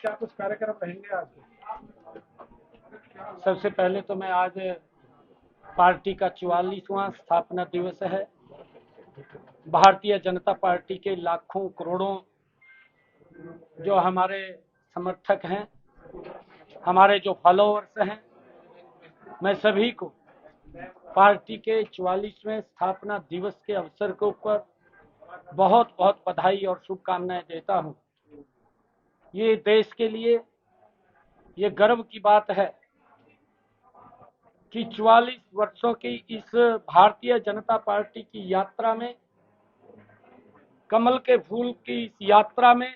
क्या कुछ कार्यक्रम रहेंगे आज के? सबसे पहले तो मैं आज पार्टी का 44वां स्थापना दिवस है। भारतीय जनता पार्टी के लाखों करोड़ों जो हमारे समर्थक हैं, हमारे जो फॉलोअर्स हैं, मैं सभी को पार्टी के 44वें स्थापना दिवस के अवसर के ऊपर बहुत बहुत बधाई और शुभकामनाएं देता हूं। ये देश के लिए ये गर्व की बात है कि 44 वर्षों की इस भारतीय जनता पार्टी की यात्रा में, कमल के फूल की इस यात्रा में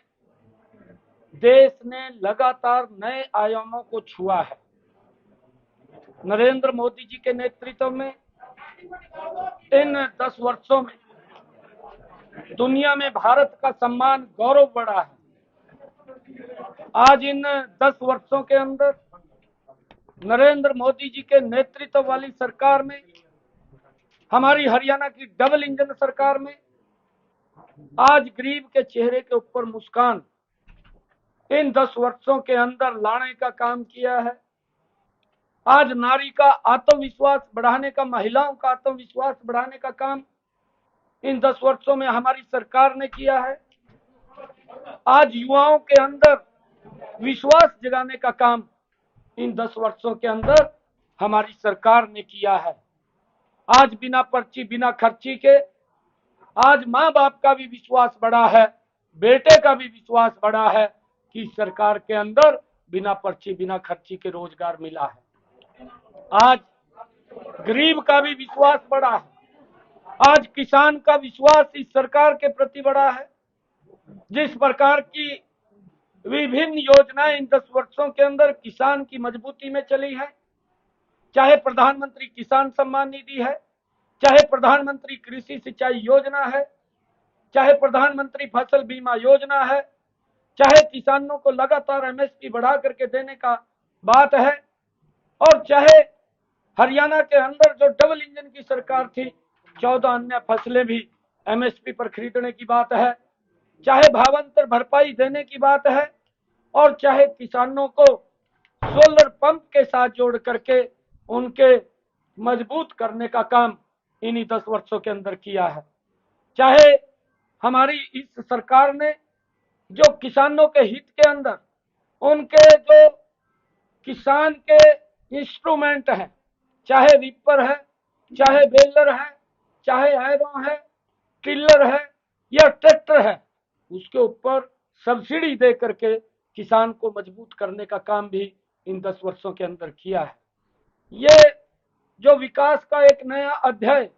देश ने लगातार नए आयामों को छुआ है। नरेंद्र मोदी जी के नेतृत्व में इन 10 वर्षों में दुनिया में भारत का सम्मान, गौरव बढ़ा है। आज इन 10 वर्षों के अंदर नरेंद्र मोदी जी के नेतृत्व वाली सरकार में, हमारी हरियाणा की डबल इंजन सरकार में, आज गरीब के चेहरे के ऊपर मुस्कान इन 10 वर्षों के अंदर लाने का काम किया है। आज नारी का आत्मविश्वास बढ़ाने का, महिलाओं का आत्मविश्वास बढ़ाने का काम इन 10 वर्षों में हमारी सरकार ने किया है। आज युवाओं के अंदर विश्वास जगाने का काम इन 10 वर्षों के अंदर हमारी सरकार ने किया है। आज बिना पर्ची, बिना खर्ची के आज माँ बाप का भी विश्वास बढ़ा है, बेटे का भी विश्वास बढ़ा है कि सरकार के अंदर बिना पर्ची, बिना खर्ची के रोजगार मिला है। आज गरीब का भी विश्वास बढ़ा है। आज किसान का विश्वास इस सरकार के प्रति बढ़ा है। जिस प्रकार की विभिन्न योजनाएं इन 10 वर्षों के अंदर किसान की मजबूती में चली है, चाहे प्रधानमंत्री किसान सम्मान निधि है, चाहे प्रधानमंत्री कृषि सिंचाई योजना है, चाहे प्रधानमंत्री फसल बीमा योजना है, चाहे किसानों को लगातार एमएसपी बढ़ा करके देने का बात है, और चाहे हरियाणा के अंदर जो डबल इंजन की सरकार थी, 14 अन्य फसलें भी एमएसपी पर खरीदने की बात है, चाहे भावांतर भरपाई देने की बात है, और चाहे किसानों को सोलर पंप के साथ जोड़ करके उनके मजबूत करने का काम इन्हीं 10 वर्षों के अंदर किया है। चाहे हमारी इस सरकार ने जो किसानों के हित के अंदर उनके जो किसान के इंस्ट्रूमेंट हैं, चाहे रीपर है, चाहे बेलर है, चाहे एरो है, टिलर है या ट्रैक्टर है, उसके ऊपर सब्सिडी दे करके किसान को मजबूत करने का काम भी इन 10 वर्षों के अंदर किया है। ये जो विकास का एक नया अध्याय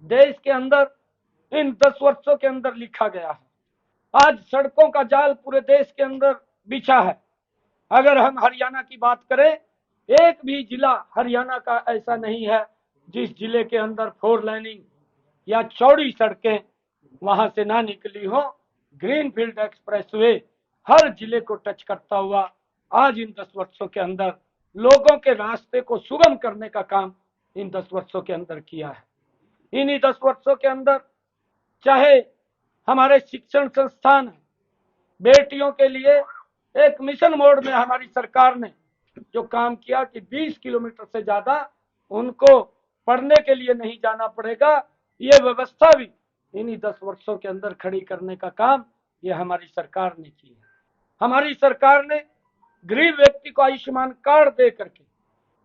देश के अंदर इन 10 वर्षों के अंदर लिखा गया है। आज सड़कों का जाल पूरे देश के अंदर बिछा है। अगर हम हरियाणा की बात करें, एक भी जिला हरियाणा का ऐसा नहीं है जिस जिले के अंदर 4 लाइनिंग या चौड़ी सड़कें वहां से ना निकली हो। ग्रीनफील्ड एक्सप्रेसवे हर जिले को टच करता हुआ आज इन 10 वर्षों के अंदर लोगों के रास्ते को सुगम करने का काम इन 10 वर्षों के अंदर किया है। इन्हीं 10 वर्षों के अंदर चाहे हमारे शिक्षण संस्थान, बेटियों के लिए एक मिशन मोड में हमारी सरकार ने जो काम किया कि 20 किलोमीटर से ज्यादा उनको पढ़ने के लिए नहीं जाना पड़ेगा, ये व्यवस्था भी इन्हीं 10 वर्षों के अंदर खड़ी करने का काम ये हमारी सरकार ने की है। हमारी सरकार ने गरीब व्यक्ति को आयुष्मान कार्ड दे करके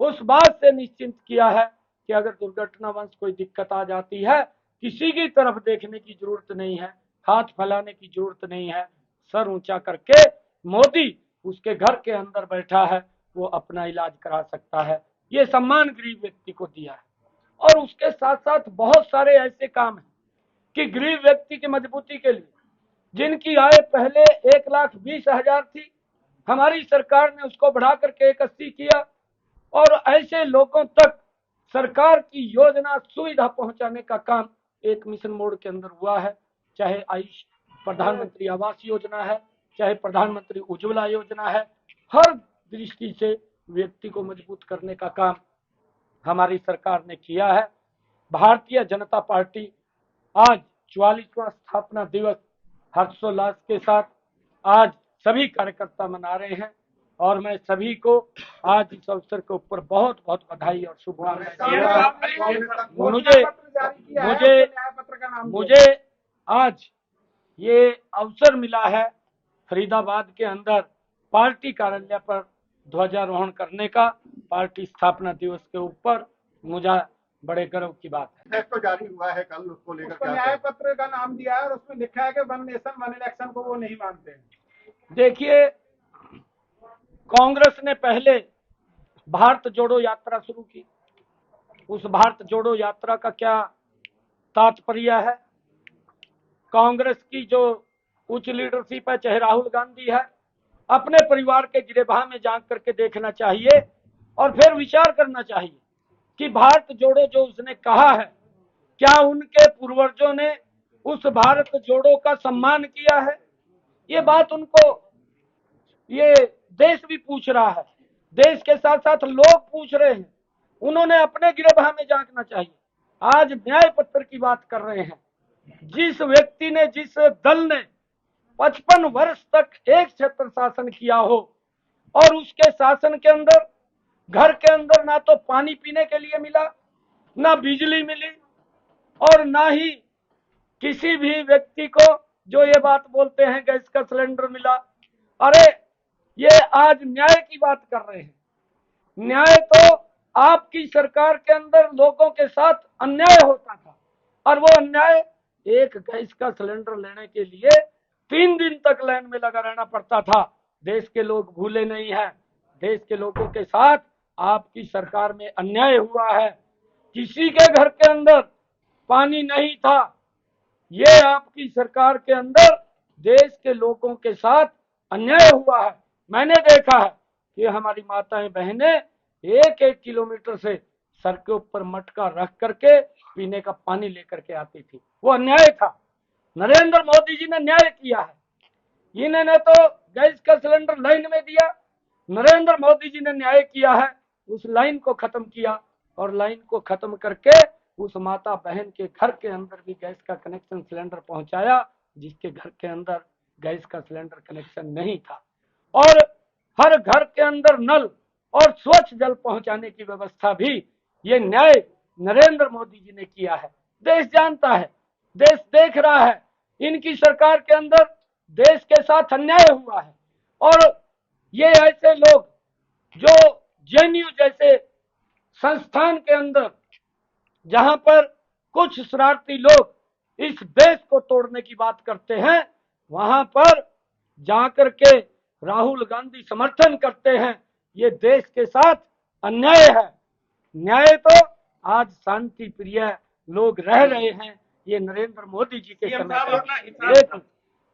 उस बात से निश्चिंत किया है कि अगर दुर्घटनावश कोई दिक्कत आ जाती है, किसी की तरफ देखने की जरूरत नहीं है, हाथ फैलाने की जरूरत नहीं है, सर ऊंचा करके मोदी उसके घर के अंदर बैठा है, वो अपना इलाज करा सकता है। ये सम्मान गरीब व्यक्ति को दिया है। और उसके साथ साथ बहुत सारे ऐसे काम हैं कि गरीब व्यक्ति की मजबूती के लिए जिनकी आय पहले 1,20,000 थी, हमारी सरकार ने उसको बढ़ा करके 1,80,000 किया, और ऐसे लोगों तक सरकार की योजना सुविधा पहुंचाने का काम एक मिशन मोड के अंदर हुआ है। चाहे आयुष प्रधानमंत्री आवास योजना है, चाहे प्रधानमंत्री उज्ज्वला योजना है, हर दृष्टि से व्यक्ति को मजबूत करने का काम हमारी सरकार ने किया है। भारतीय जनता पार्टी आज 44वां स्थापना दिवस हर्षोल्लास के साथ आज सभी कार्यकर्ता मना रहे हैं और मैं सभी को आज इस अवसर के ऊपर बहुत बहुत बधाई और शुभकामनाएं देता हूं। मुझे आज ये अवसर मिला है फरीदाबाद के अंदर पार्टी कार्यालय पर ध्वजारोहण करने का, पार्टी स्थापना दिवस के ऊपर। मुझे बड़े गर्व की बात है। तो जारी हुआ है कल, उसको लेकर क्या न्याय पत्र का नाम दिया है और उसमें लिखा है कि वन नेशन वन इलेक्शन को वो नहीं मानते हैं। देखिए, कांग्रेस ने पहले भारत जोड़ो यात्रा शुरू की। उस भारत जोड़ो यात्रा का क्या तात्पर्य है? कांग्रेस की जो उच्च लीडरशिप है, चाहे राहुल गांधी है, अपने परिवार के गिरेबान में झांक करके देखना चाहिए और फिर विचार करना चाहिए कि भारत जोड़ो जो उसने कहा है, क्या उनके पूर्वजों ने उस भारत जोड़ो का सम्मान किया है? ये बात उनको ये देश भी पूछ रहा है, देश के साथ साथ लोग पूछ रहे हैं। उन्होंने अपने गिरेबान में झांकना चाहिए। आज न्याय पत्र की बात कर रहे हैं। जिस व्यक्ति ने, जिस दल ने 55 वर्ष तक एक छत्र शासन किया हो और उसके शासन के अंदर घर के अंदर ना तो पानी पीने के लिए मिला, ना बिजली मिली और ना ही किसी भी व्यक्ति को जो ये बात बोलते हैं गैस का सिलेंडर मिला। अरे ये आज न्याय की बात कर रहे हैं। न्याय तो आपकी सरकार के अंदर लोगों के साथ अन्याय होता था और वो अन्याय, एक गैस का सिलेंडर लेने के लिए 3 दिन तक लाइन में लगा रहना पड़ता था। देश के लोग भूले नहीं हैं। देश के लोगों के साथ आपकी सरकार में अन्याय हुआ है। किसी के घर के अंदर पानी नहीं था। ये आपकी सरकार के अंदर देश के लोगों के साथ अन्याय हुआ है। मैंने देखा है कि हमारी माताएं बहनें 1-1 किलोमीटर से सर के ऊपर मटका रख करके पीने का पानी लेकर के आती थी। वो अन्याय था। नरेंद्र मोदी जी ने न्याय किया है। इन्होंने तो गैस का सिलेंडर लाइन में दिया। नरेंद्र मोदी जी ने न्याय किया है, उस लाइन को खत्म किया और लाइन को खत्म करके उस माता बहन के घर के अंदर भी गैस का कनेक्शन सिलेंडर पहुंचाया, जिसके घर के अंदर गैस का सिलेंडर कनेक्शन नहीं था। और हर घर के अंदर नल और स्वच्छ जल पहुंचाने की व्यवस्था भी ये न्याय नरेंद्र मोदी जी ने किया है। देश जानता है, देश देख रहा है, इनकी सरकार के अंदर देश के साथ अन्याय हुआ है। और ये ऐसे लोग जो जेएनयू जैसे संस्थान के अंदर, जहां पर कुछ शरारती लोग इस देश को तोड़ने की बात करते हैं, वहां पर जाकर के राहुल गांधी समर्थन करते हैं। ये देश के साथ अन्याय है। न्याय तो आज शांति प्रिय लोग रह रहे हैं। ये नरेंद्र मोदी जी के समय एक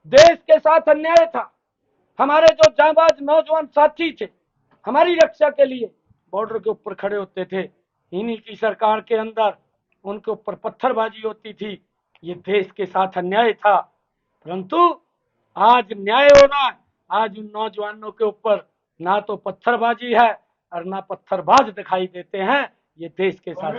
देश के साथ अन्याय था। हमारे जो जांबाज नौजवान साथी थे, हमारी रक्षा के लिए बॉर्डर के ऊपर खड़े होते थे, इन्हीं की सरकार के अंदर उनके ऊपर पत्थरबाजी होती थी। ये देश के साथ अन्याय था। परंतु आज न्याय हो रहा है। आज उन नौजवानों के ऊपर ना तो पत्थरबाजी है और ना पत्थरबाज दिखाई देते हैं। ये देश के साथ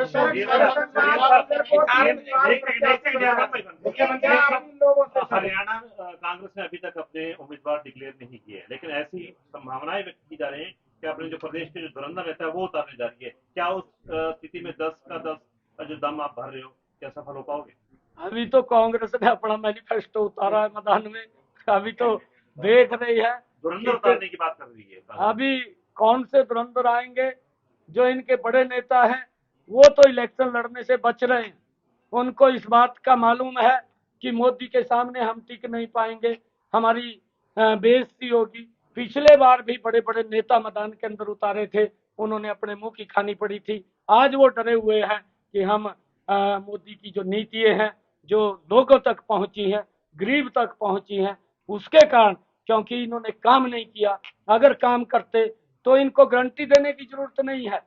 हरियाणा कांग्रेस ने अभी तक अपने उम्मीदवार डिक्लेयर नहीं किए, लेकिन ऐसी संभावनाएं व्यक्त की जा रही है कि अपने जो प्रदेश के जो धुरंधर रहता है वो उतारने जा रही है। क्या उस स्थिति में 10 का 10 का जो दम आप भर रहे हो, क्या सफल हो पाओगे? अभी तो कांग्रेस ने अपना मैनिफेस्टो उतारा है मैदान में, अभी तो देख रही है। धुरंधर उतारने की बात कर रही है। अभी कौन से धुरंधर आएंगे? जो इनके बड़े नेता हैं वो तो इलेक्शन लड़ने से बच रहे हैं। उनको इस बात का मालूम है कि मोदी के सामने हम टिक नहीं पाएंगे, हमारी बेइज्जती होगी। पिछले बार भी बड़े बड़े नेता मैदान के अंदर उतारे थे, उन्होंने अपने मुंह की खानी पड़ी थी। आज वो डरे हुए हैं कि हम मोदी की जो नीतियां हैं, जो लोगों तक पहुंची हैं, गरीब तक पहुंची हैं, उसके कारण, क्योंकि इन्होंने काम नहीं किया। अगर काम करते तो इनको गारंटी देने की जरूरत नहीं है,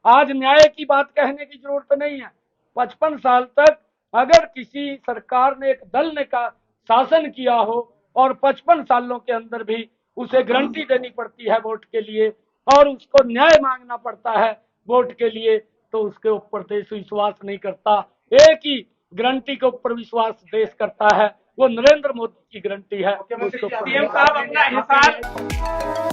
आज न्याय की बात कहने की जरूरत नहीं है। 55 साल तक अगर किसी सरकार ने, एक दल ने का शासन किया हो और 55 सालों के अंदर भी उसे गारंटी देनी पड़ती है वोट के लिए और उसको न्याय मांगना पड़ता है वोट के लिए, तो उसके ऊपर देश विश्वास नहीं करता। एक ही गारंटी के ऊपर विश्वास देश करता है, वो नरेंद्र मोदी की गारंटी है। मुख्यमंत्री उसको सीएम साहब अपना हिसाब